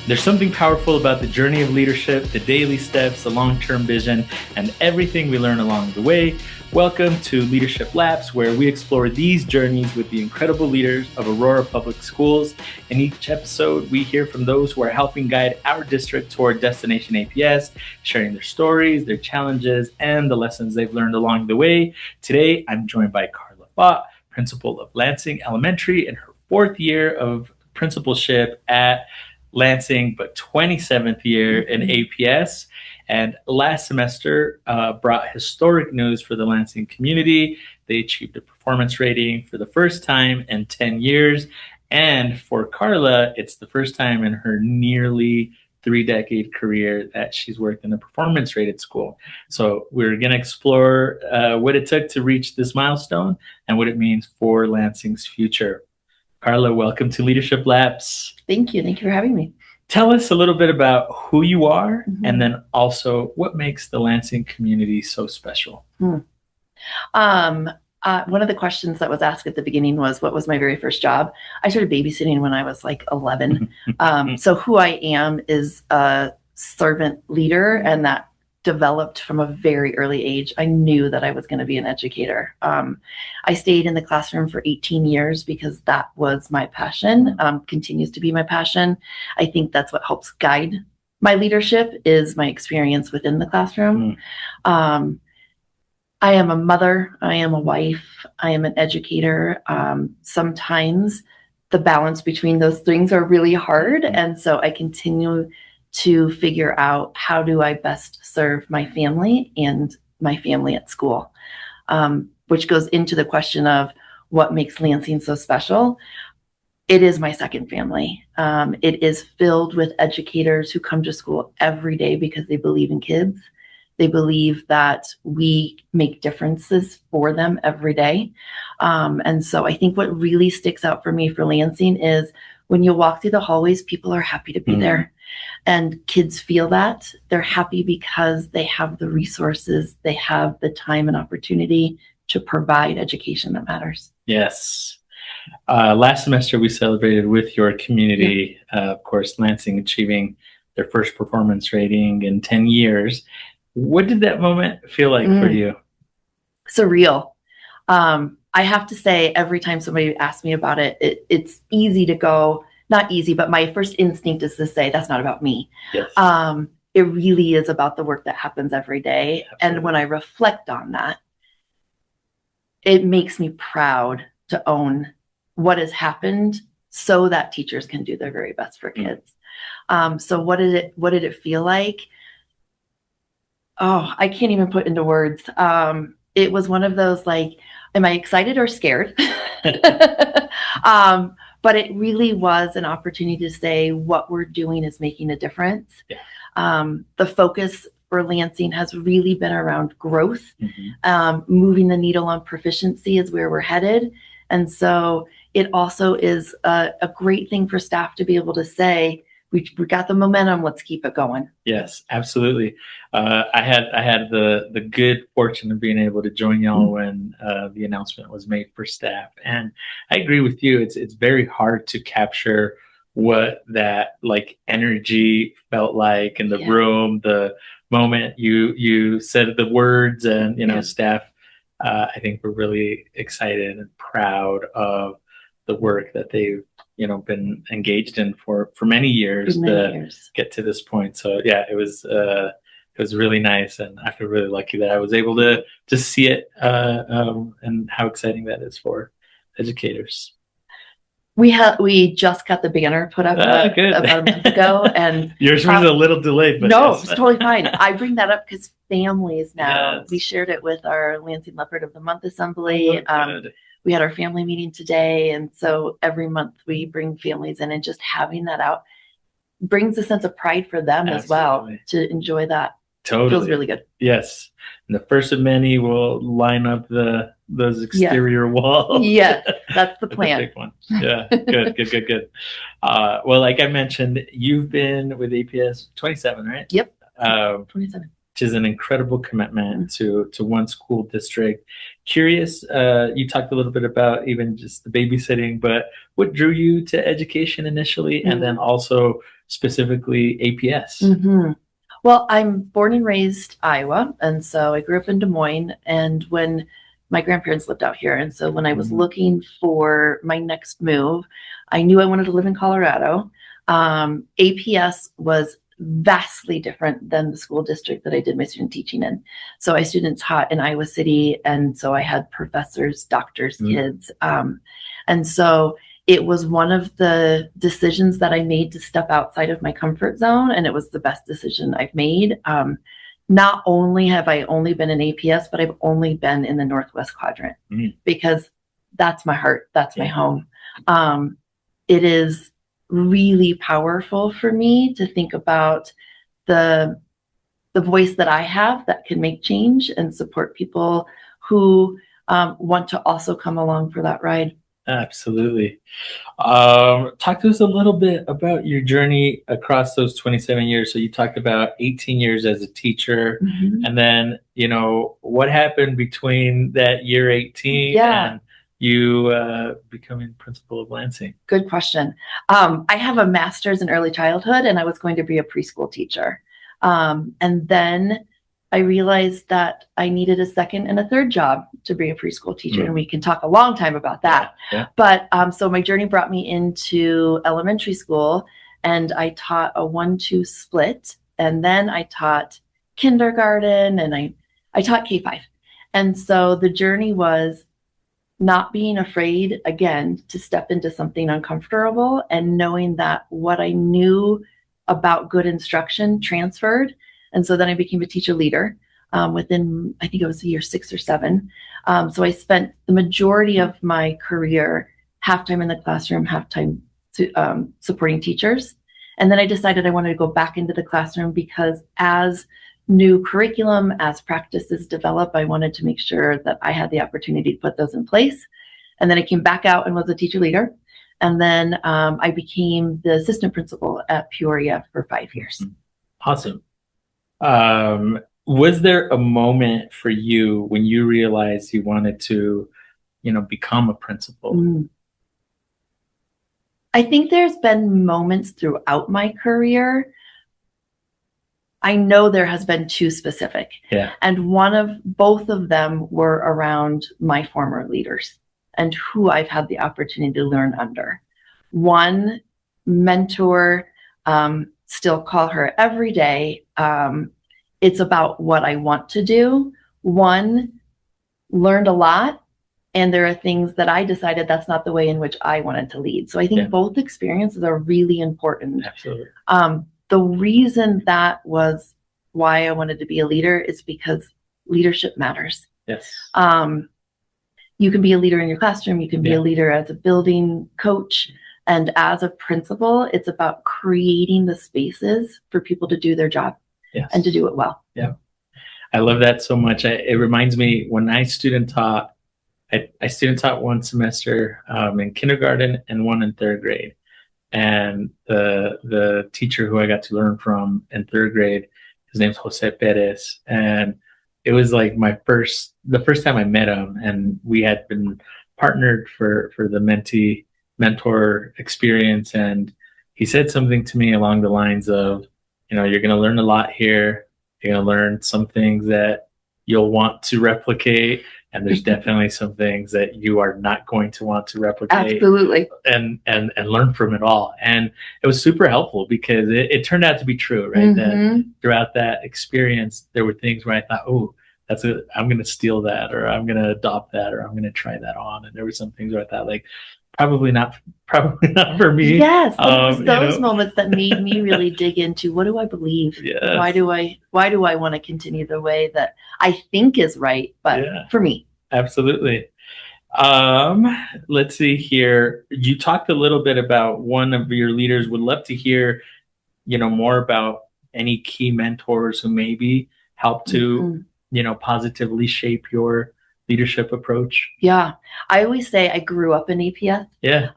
There's something powerful about the journey of leadership, the daily steps, the long-term vision, and everything we learn along the way. Welcome to Leadership Labs, where we explore these journeys with the incredible leaders of Aurora Public Schools. In each episode, we hear from those who are helping guide our district toward Destination APS, sharing their stories, their challenges, and the lessons they've learned along the way. Today, I'm joined by Karla Fought, principal of Lansing Elementary in her 4th year of principalship at Lansing, but 27th year in APS. And last semester brought historic news for the Lansing community. They achieved a performance rating for the first time in 10 years. And for Karla, it's the first time in her nearly 3-decade career that she's worked in a performance rated school. So we're going to explore what it took to reach this milestone and what it means for Lansing's future. Karla, welcome to Leadership Labs. Thank you. Thank you for having me. Tell us a little bit about who you are, and then also what makes the Lansing community so special. One of the questions that was asked at the beginning was, what was my very first job? I started babysitting when I was like 11. So who I am is a servant leader, and that developed from a very early age. I knew that I was going to be an educator. I stayed in the classroom for 18 years because that was my passion, continues to be my passion. I think that's what helps guide my leadership is my experience within the classroom. I am a mother, I am a wife, I am an educator. Sometimes the balance between those things are really hard. And so I continue to figure out how do I best serve my family and my family at school, which goes into the question of what makes Lansing so special. It is my second family. It is filled with educators who come to school every day because they believe in kids. They believe that we make differences for them every day. And so I think what really sticks out for me for Lansing is when you walk through the hallways, people are happy to be there. And kids feel that. They're happy because they have the resources, they have the time and opportunity to provide education that matters. Yes. Last semester, we celebrated with your community, of course, Lansing achieving their first performance rating in 10 years. What did that moment feel like for you? Surreal. I have to say, every time somebody asks me about it, it's easy to go, not easy, but my first instinct is to say, that's not about me. Yes. It really is about the work that happens every day. Absolutely. And when I reflect on that, it makes me proud to own what has happened so that teachers can do their very best for kids. So what did it feel like? Oh, I can't even put into words. It was one of those like, am I excited or scared? But it really was an opportunity to say what we're doing is making a difference. Yeah. The focus for Lansing has really been around growth. Moving the needle on proficiency is where we're headed. And so it also is a great thing for staff to be able to say, we got the momentum, let's keep it going. Yes, absolutely. I had the good fortune of being able to join y'all when the announcement was made for staff. And I agree with you. It's very hard to capture what that like energy felt like in the room, the moment you said the words, and staff, I think we're really excited and proud of the work that they've been engaged in for many years to get to this point. So yeah, it was really nice, and I feel really lucky that I was able to just see it, and how exciting that is for educators. We just got the banner put up about a month ago, and yours was a little delayed, but no, it's totally fine. I bring that up because families now. We shared it with our Lansing Leopard of the Month Assembly. We had our family meeting today, and so every month we bring families in, and just having that out brings a sense of pride for them as well to enjoy that. Totally. Feels really good. Yes. And the first of many will line up those exterior walls. Yeah, that's the plan. The big one. Yeah, good. Well, like I mentioned, you've been with APS 27, right? Yep. 27. which is an incredible commitment to one school district. Curious, you talked a little bit about even just the babysitting, but what drew you to education initially, and then also specifically APS? Well, I'm born and raised Iowa, and so I grew up in Des Moines, and when my grandparents lived out here, and so when I was looking for my next move, I knew I wanted to live in Colorado. APS was vastly different than the school district that I did my student teaching in. So I student taught in Iowa City, and so I had professors, doctors, kids. And so it was one of the decisions that I made to step outside of my comfort zone, and it was the best decision I've made. Not only have I only been in APS, but I've only been in the Northwest Quadrant because that's my heart, that's my home. It is really powerful for me to think about the voice that I have that can make change and support people who want to also come along for that ride. Absolutely. Talk to us a little bit about your journey across those 27 years. So you talked about 18 years as a teacher, and then, what happened between that year 18 and you becoming principal of Lansing? Good question. I have a master's in early childhood, and I was going to be a preschool teacher. And then I realized that I needed a second and a third job to be a preschool teacher, and we can talk a long time about that. But so my journey brought me into elementary school, and I taught a 1-2 split, and then I taught kindergarten, and I taught K-5. And so the journey was not being afraid, again, to step into something uncomfortable, and knowing that what I knew about good instruction transferred. And so then I became a teacher leader within, I think it was year 6 or 7. So I spent the majority of my career half-time in the classroom, half-time supporting teachers. And then I decided I wanted to go back into the classroom because as new curriculum, as practices develop, I wanted to make sure that I had the opportunity to put those in place. And then I came back out and was a teacher leader. And then I became the assistant principal at Peoria for 5 years. Awesome. Was there a moment for you when you realized you wanted to, become a principal? I think there's been moments throughout my career. I know there has been 2 specific. And both of them were around my former leaders and who I've had the opportunity to learn under. One mentor, still call her every day. It's about what I want to do. One learned a lot, and there are things that I decided that's not the way in which I wanted to lead. So I think both experiences are really important. Absolutely. The reason that was why I wanted to be a leader is because leadership matters. Yes. You can be a leader in your classroom. You can be a leader as a building coach. And as a principal, it's about creating the spaces for people to do their job and to do it well. Yeah. I love that so much. It reminds me when I student taught, I student taught one semester in kindergarten and one in 3rd grade. And the teacher who I got to learn from in 3rd grade, his name's Jose Perez. And it was like the first time I met him, and we had been partnered for the mentor experience. And he said something to me along the lines of, you're going to learn a lot here. You're going to learn some things that you'll want to replicate. And there's definitely some things that you are not going to want to replicate. Absolutely. And learn from it all. And it was super helpful because it turned out to be true, right? That throughout that experience, there were things where I thought, oh, I'm going to steal that, or I'm going to adopt that, or I'm going to try that on. And there were some things where I thought, like, probably not for me. Yes, it was those moments that made me really dig into, what do I believe? Yes. Why do I want to continue the way that I think is right, but for me? Absolutely. Let's see here. You talked a little bit about one of your leaders. Would love to hear, more about any key mentors who maybe help to, positively shape your leadership approach? Yeah. I always say I grew up in APS Yeah.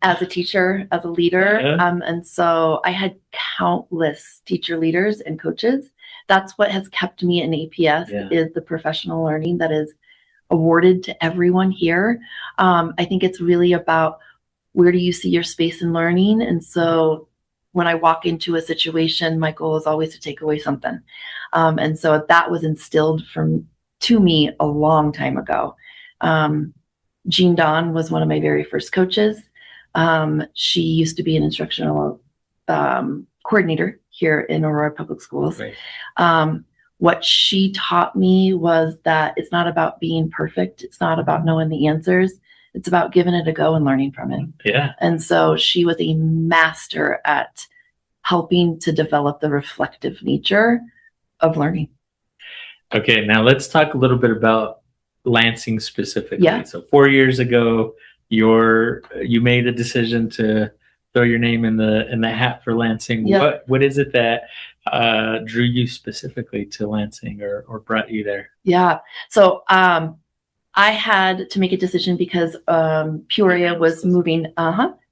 as a teacher, as a leader. And so I had countless teacher leaders and coaches. That's what has kept me in APS is the professional learning that is awarded to everyone here. I think it's really about where do you see your space in learning? And so when I walk into a situation, my goal is always to take away something. And so that was instilled to me a long time ago. Jean Dawn was one of my very first coaches. She used to be an instructional coordinator here in Aurora Public Schools. Right. What she taught me was that it's not about being perfect. It's not about knowing the answers. It's about giving it a go and learning from it. Yeah. And so she was a master at helping to develop the reflective nature of learning. Okay, now let's talk a little bit about Lansing specifically. Yeah. So 4 years ago, you made a decision to throw your name in the hat for Lansing. Yeah. What is it that drew you specifically to Lansing or brought you there? Yeah. So I had to make a decision because Peoria was moving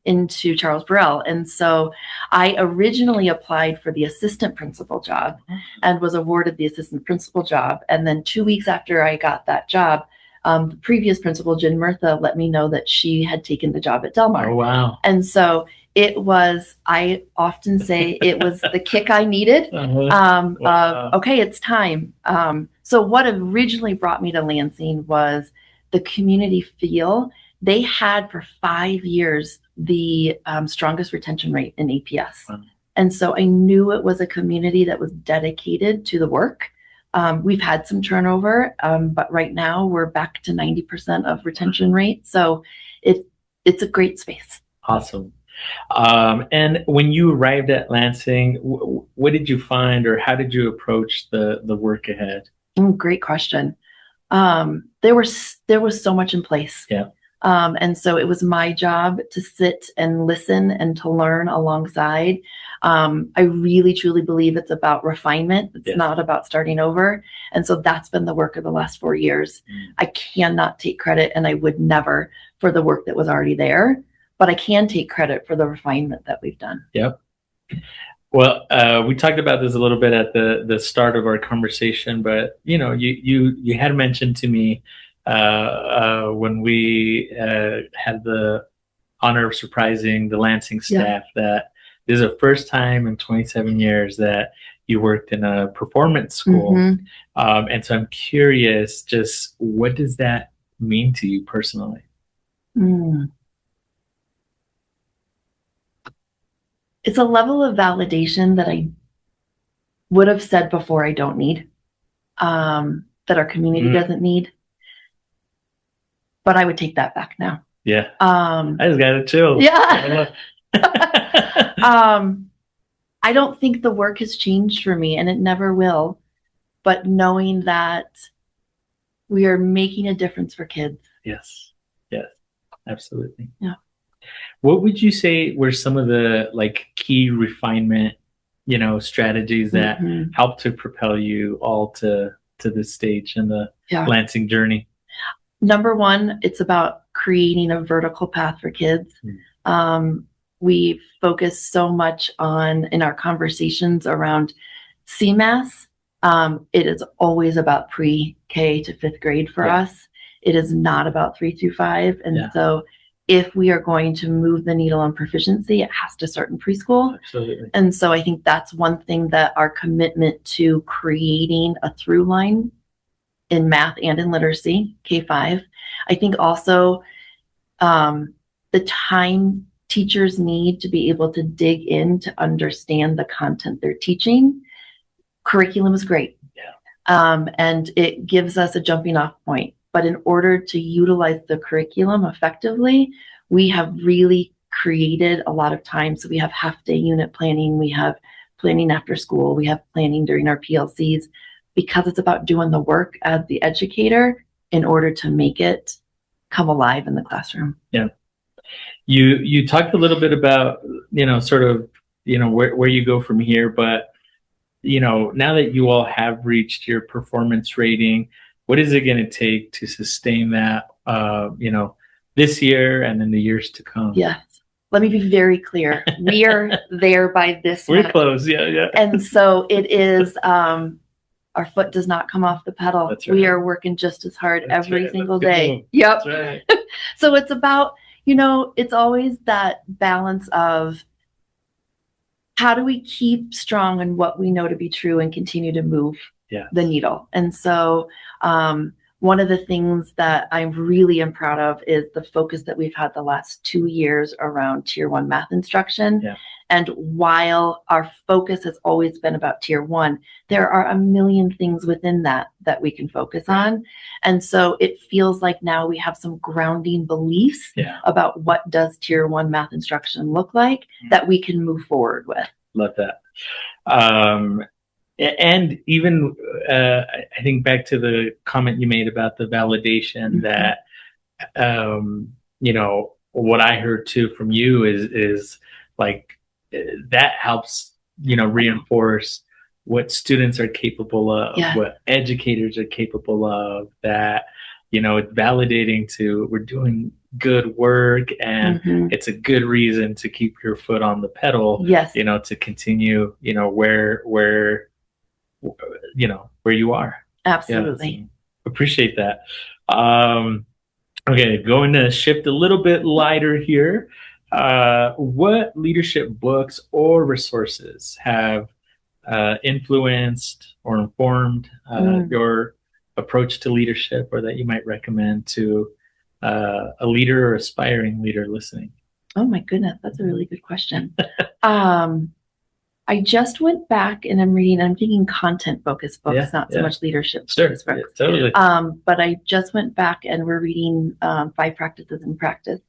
into Charles Burrell. And so I originally applied for the assistant principal job and was awarded the assistant principal job. And then 2 weeks after I got that job, the previous principal, Jen Murtha, let me know that she had taken the job at Del Mar. Oh, wow. And so it was, I often say it was the kick I needed. Wow. Okay, it's time. So what originally brought me to Lansing was the community feel. They had for 5 years the strongest retention rate in APS. Wow. And so I knew it was a community that was dedicated to the work. We've had some turnover, but right now we're back to 90% of retention rate. So it's a great space. Awesome. And when you arrived at Lansing, what did you find, or how did you approach the work ahead? Great question. There was so much in place. Yeah. And so it was my job to sit and listen and to learn alongside. I really, truly believe it's about refinement. It's not about starting over. And so that's been the work of the last 4 years. I cannot take credit, and I would never, for the work that was already there, but I can take credit for the refinement that we've done. Yep. Well, we talked about this a little bit at the start of our conversation, but you had mentioned to me when we had the honor of surprising the Lansing staff that this is the first time in 27 years that you worked in a performance school. And so I'm curious, just what does that mean to you personally? It's a level of validation that I would have said before I don't need, that our community doesn't need. But I would take that back now. Yeah. I just got to chill. Yeah. I don't think the work has changed for me, and it never will. But knowing that we are making a difference for kids. Yes. Yes. Absolutely. Yeah. What would you say were some of the key refinement, strategies that helped to propel you all to this stage in the Lansing journey? Number one, it's about creating a vertical path for kids. We focus so much in our conversations around CMAS. It is always about pre-K to 5th grade for us. It is not about 3 through 5. And so if we are going to move the needle on proficiency, it has to start in preschool. Absolutely. And so I think that's one thing that our commitment to creating a through line in math and in literacy, K-5. I think also the time teachers need to be able to dig in to understand the content they're teaching. Curriculum is great. And it gives us a jumping off point. But in order to utilize the curriculum effectively, we have really created a lot of time. So we have half-day unit planning. We have planning after school. We have planning during our PLCs, because it's about doing the work as the educator in order to make it come alive in the classroom. Yeah. You talked a little bit about, sort of, where you go from here, but, now that you all have reached your performance rating, what is it going to take to sustain that, this year and in the years to come? Yes. Let me be very clear. We are there by this We're much. close. Yeah. And so it is, our foot does not come off the pedal. That's right. We are working just as hard every right. single That's day. cool. Yep. That's right. So it's about, it's always that balance of how do we keep strong in what we know to be true and continue to move the needle. And so one of the things that I really am proud of is the focus that we've had the last 2 years around Tier 1 math instruction. Yeah. And while our focus has always been about Tier 1, there are a million things within that we can focus on. And so it feels like now we have some grounding beliefs about what does Tier 1 math instruction look like that we can move forward with. Love that. And even I think back to the comment you made about the validation that, what I heard too from you is like, that helps, reinforce what students are capable of, what educators are capable of, that, it's validating to, we're doing good work, and it's a good reason to keep your foot on the pedal, to continue, where you are. Absolutely. So appreciate that. Okay, going to shift a little bit lighter here. What leadership books or resources have influenced or informed your approach to leadership, or that you might recommend to a leader or aspiring leader listening? Oh my goodness, that's a really good question. I just went back and I'm thinking content-focused books, not so much leadership-focused books. Yeah, totally. But I just went back and we're reading 5 Practices in Practice.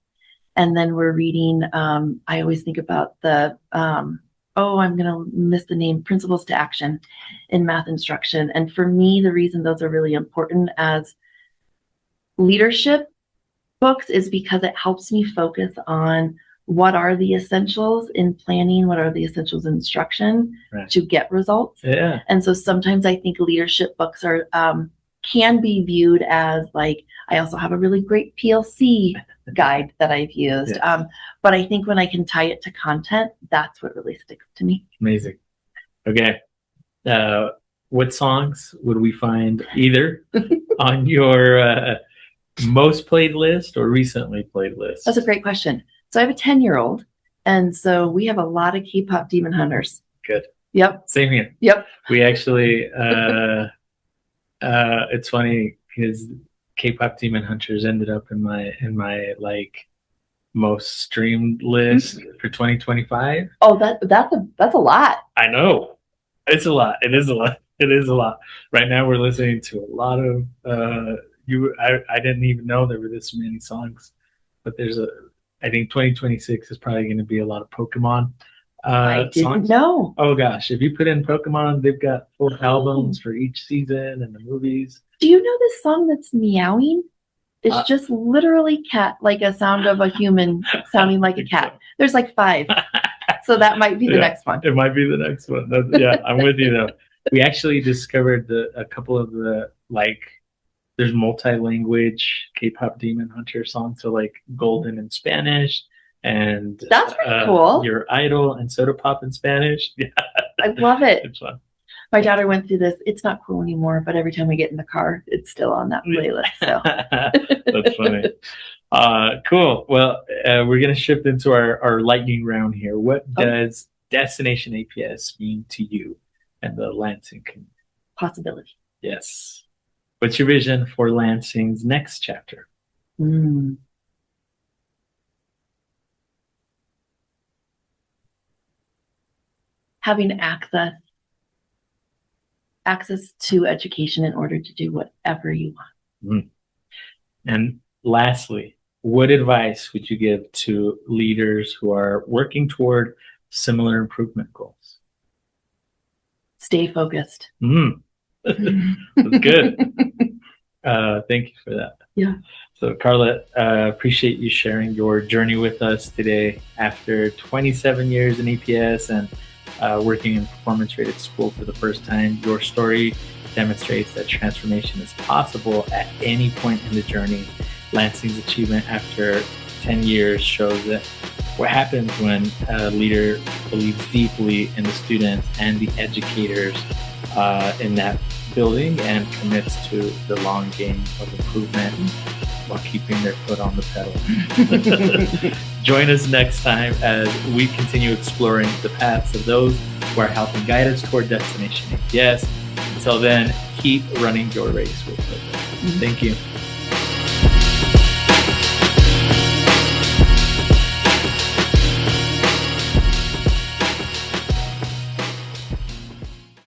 And then we're reading, I always think about I'm going to miss the name, Principles to Action in Math Instruction. And for me, the reason those are really important as leadership books is because it helps me focus on what are the essentials in planning, what are the essentials in instruction to get results. Yeah. And so sometimes I think leadership books are can be viewed as like, I also have a really great PLC guide that I've used. But I think when I can tie it to content, that's what really sticks to me. Amazing. Okay. What songs would we find either on your most played list or recently played list? That's a great question. So I have a 10-year-old, and so we have a lot of K-pop Demon Hunters. Good. Yep. Same here. Yep. We actually, it's funny because K-pop Demon Hunters ended up in my like most streamed list for 2025. Oh, that's a lot. I know. It's a lot. It is a lot. It is a lot. Right now we're listening to a lot of I didn't even know there were this many songs, but I think 2026 is probably going to be a lot of Pokemon I didn't songs. know. Oh gosh, if you put in Pokemon, they've got full albums for each season and the movies. Do you know this song that's meowing? It's just literally cat, like a sound of a human sounding like a cat. There's like 5. So that might be the next one. It might be the next one. I'm with you though. We actually discovered a couple of the there's multi-language K-pop Demon Hunter songs, so like Golden in Spanish, and that's pretty cool. Your Idol and Soda Pop in Spanish. Yeah, I love it. It's fun. My daughter went through this. It's not cool anymore, but every time we get in the car, it's still on that playlist. So that's funny. Cool. Well, we're gonna shift into our lightning round here. What does Destination APS mean to you and the Lansing community? Possibility. Yes. What's your vision for Lansing's next chapter? Having access to education in order to do whatever you want. And lastly, what advice would you give to leaders who are working toward similar improvement goals? Stay focused. That's good. Thank you for that. Yeah. So Karla, appreciate you sharing your journey with us today after 27 years in APS and working in performance rated school for the first time. Your story demonstrates that transformation is possible at any point in the journey. Lansing's achievement after 10 years shows that what happens when a leader believes deeply in the students and the educators in that building and commits to the long game of improvement while keeping their foot on the pedal. Join us next time as we continue exploring the paths of those who are helping guide us toward destination. Yes. Until then, keep running your race with purpose. Thank you.